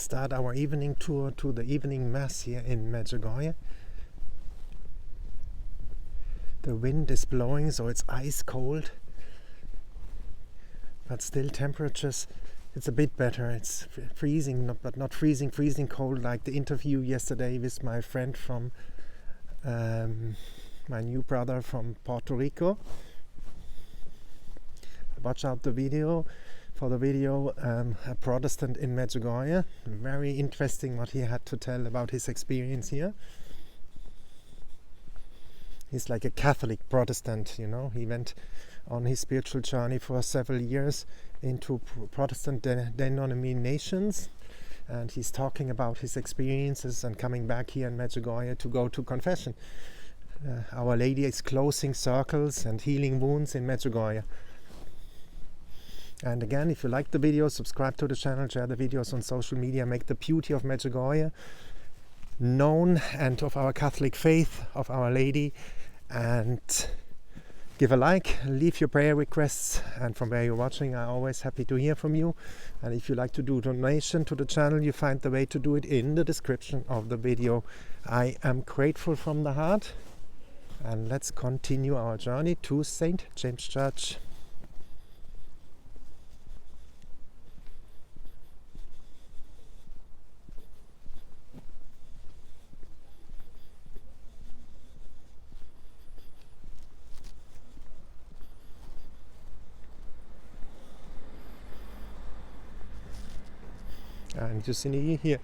start our evening tour to the evening mass here in Medjugorje. The wind is blowing, so it's ice cold, but still temperatures, it's a bit better. It's freezing, but not freezing cold like the interview yesterday with my friend from my new brother from Puerto Rico. Watch out the video. For the video, a Protestant in Medjugorje. Very interesting what he had to tell about his experience here. He's like a Catholic Protestant, you know. He went on his spiritual journey for several years into Protestant denominations, and he's talking about his experiences and coming back here in Medjugorje to go to confession. Our Lady is closing circles and healing wounds in Medjugorje. And again, if you like the video, subscribe to the channel, share the videos on social media, make the beauty of Medjugorje known and of our Catholic faith, of Our Lady, and give a like, leave your prayer requests, and from where you're watching, I'm always happy to hear from you. And if you like to do donation to the channel, you find the way to do it in the description of the video. I am grateful from the heart, and let's continue our journey to St. James Church. And you see here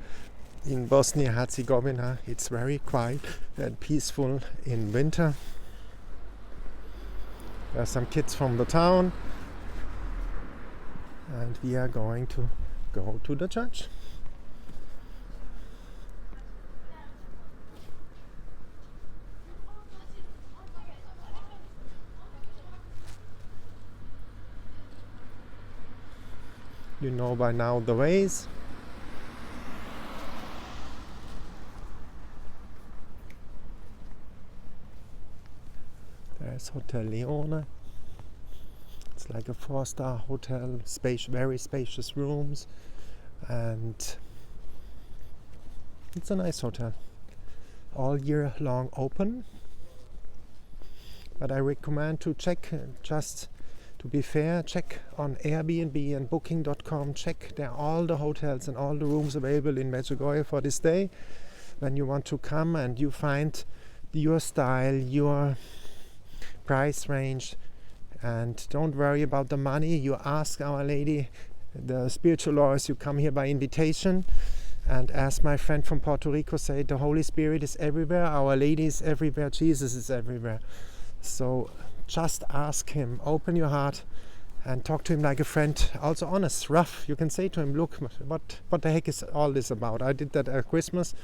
in Bosnia and Herzegovina, it's very quiet and peaceful in winter. There are some kids from the town, and we are going to go to the church. You know by now the ways. There's Hotel Leone. It's like a 4-star hotel, very spacious rooms, and it's a nice hotel. All year long open, but I recommend to check, just to be fair, check on Airbnb and Booking.com. Check there all the hotels and all the rooms available in Medjugorje for this day. When you want to come and you find your style, your price range, and don't worry about the money. You ask Our Lady, the spiritual laws, you come here by invitation, and as my friend from Puerto Rico said, the Holy Spirit is everywhere, Our Lady is everywhere, Jesus is everywhere. So just ask him, open your heart and talk to him like a friend, also honest, rough. You can say to him, look, what the heck is all this about? I did that at Christmas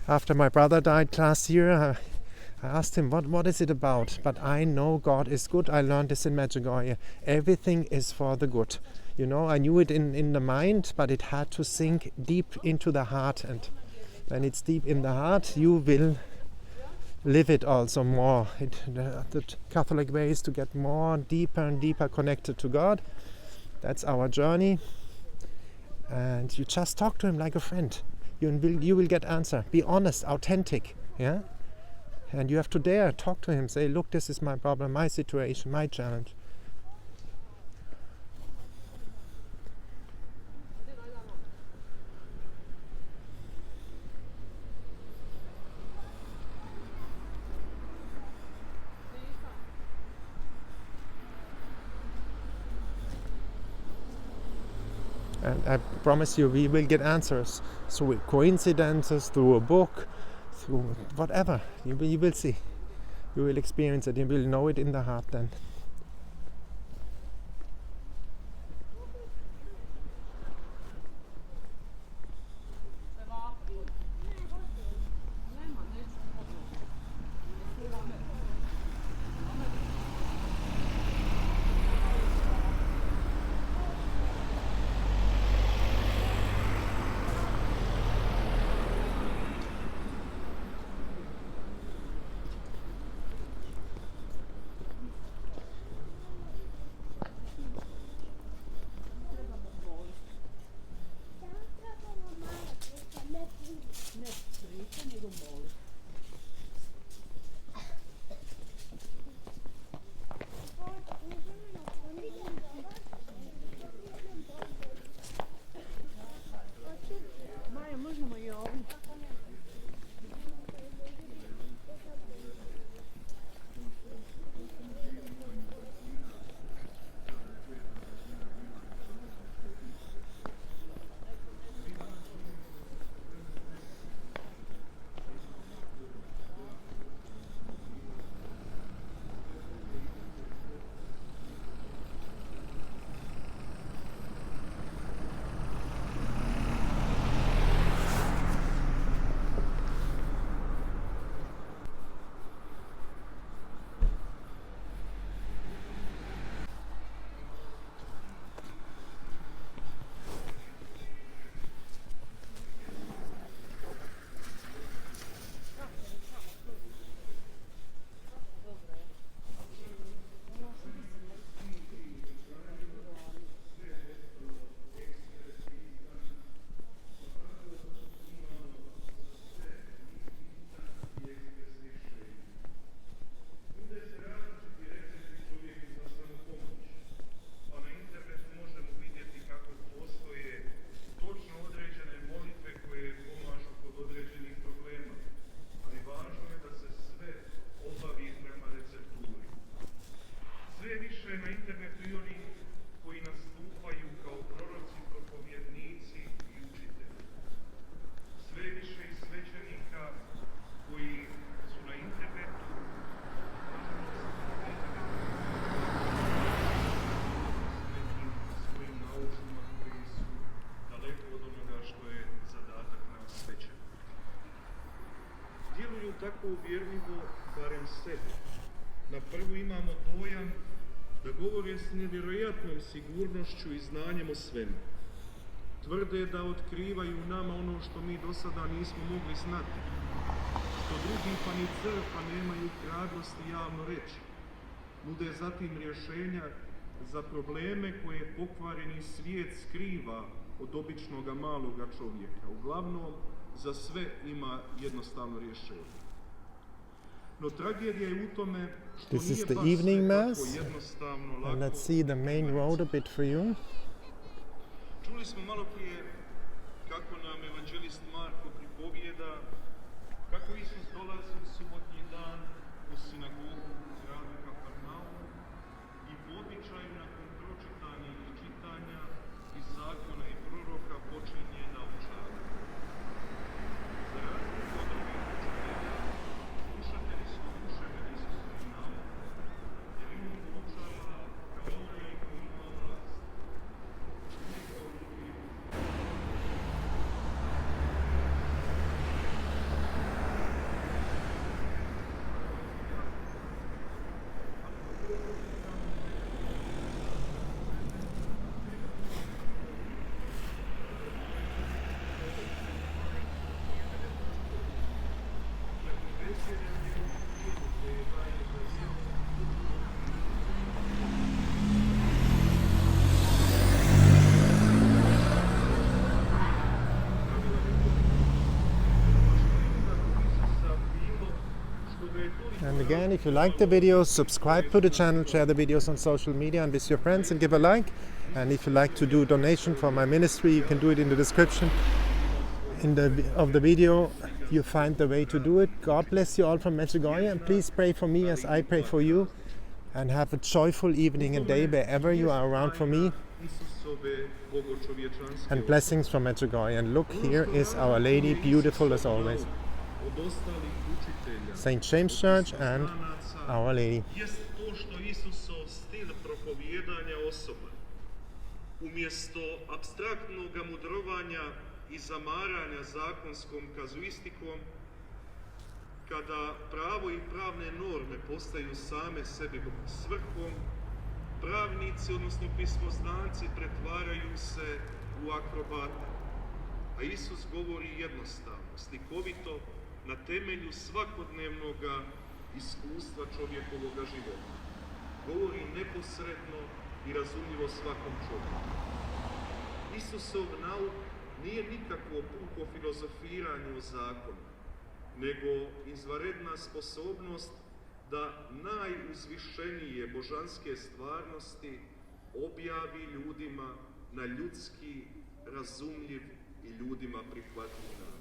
after my brother died last year. I asked him, what is it about? But I know God is good. I learned this in Medjugorje. Everything is for the good. You know, I knew it in the mind, but it had to sink deep into the heart. And when it's deep in the heart, you will live it also more. The Catholic way is to get more, deeper and deeper connected to God. That's our journey. And you just talk to him like a friend. You will get answer. Be honest, authentic. Yeah. And you have to dare talk to him, say, look, this is my problem, my situation, my challenge. And I promise you, we will get answers through coincidences, through a book, through whatever. You will see. You will experience it. You will know it in the heart then. Maja, možemo i ovo. Tako uvjerljivo, barem sebi. Na prvu imamo dojam da govore s nevjerojatnom sigurnošću i znanjem o svemu. Tvrde da otkrivaju nama ono što mi do sada nismo mogli znati, što drugi pa ni crkva nemaju hrabrosti javno reći. Nude zatim rješenja za probleme koje pokvareni svijet skriva od običnoga maloga čovjeka. Uglavnom, za sve ima jednostavno rješenje. No tragedija je u tome što This is nije the baš evening sve mass, tako jednostavno, lako. and let's see the main road a bit for you. Čuli smo malo prije kako nam evanđelist Marko pripovijeda kako Isus dolazi u subotnji dan u sinagogu u gradu Kafarnaumu i po običaju nakon pročitanih čitanja iz zakona i proroka počinje naučavati. Za razliku od drugih učitelja, slušatelji su oduševljeni Isusovim naukama, jer im omogućava kao onaj koji ima vlast. And again, if you like the videos, subscribe to the channel, share the videos on social media and with your friends, and give a like. And if you like to do donation for my ministry, you can do it in the description of the video. You find the way to do it. God bless you all from Medjugorje, and please pray for me as I pray for you. And have a joyful evening and day wherever you are around for me. And blessings from Medjugorje. And look, here is Our Lady, beautiful as always. St. James Church and Our Lady. Jest to što Isusov stil propovijedanja osoban. Umjesto apstraktnog mudrovanja i zamaranja zakonskom kazuistikom, kada pravo i pravne norme postaju same sebi svrhom, pravnici, odnosno pismoznanci, pretvaraju se u akrobate. A Isus govori jednostavno, slikovito, na temelju svakodnevnog iskustva čovjekovoga života. Govori neposredno i razumljivo svakom čovjeku. Isusov nauk nije nikakvo puko filozofiranje o zakonu, nego izvanredna sposobnost da najuzvišenije božanske stvarnosti objavi ljudima na ljudski, razumljiv i ljudima prihvatljiv način.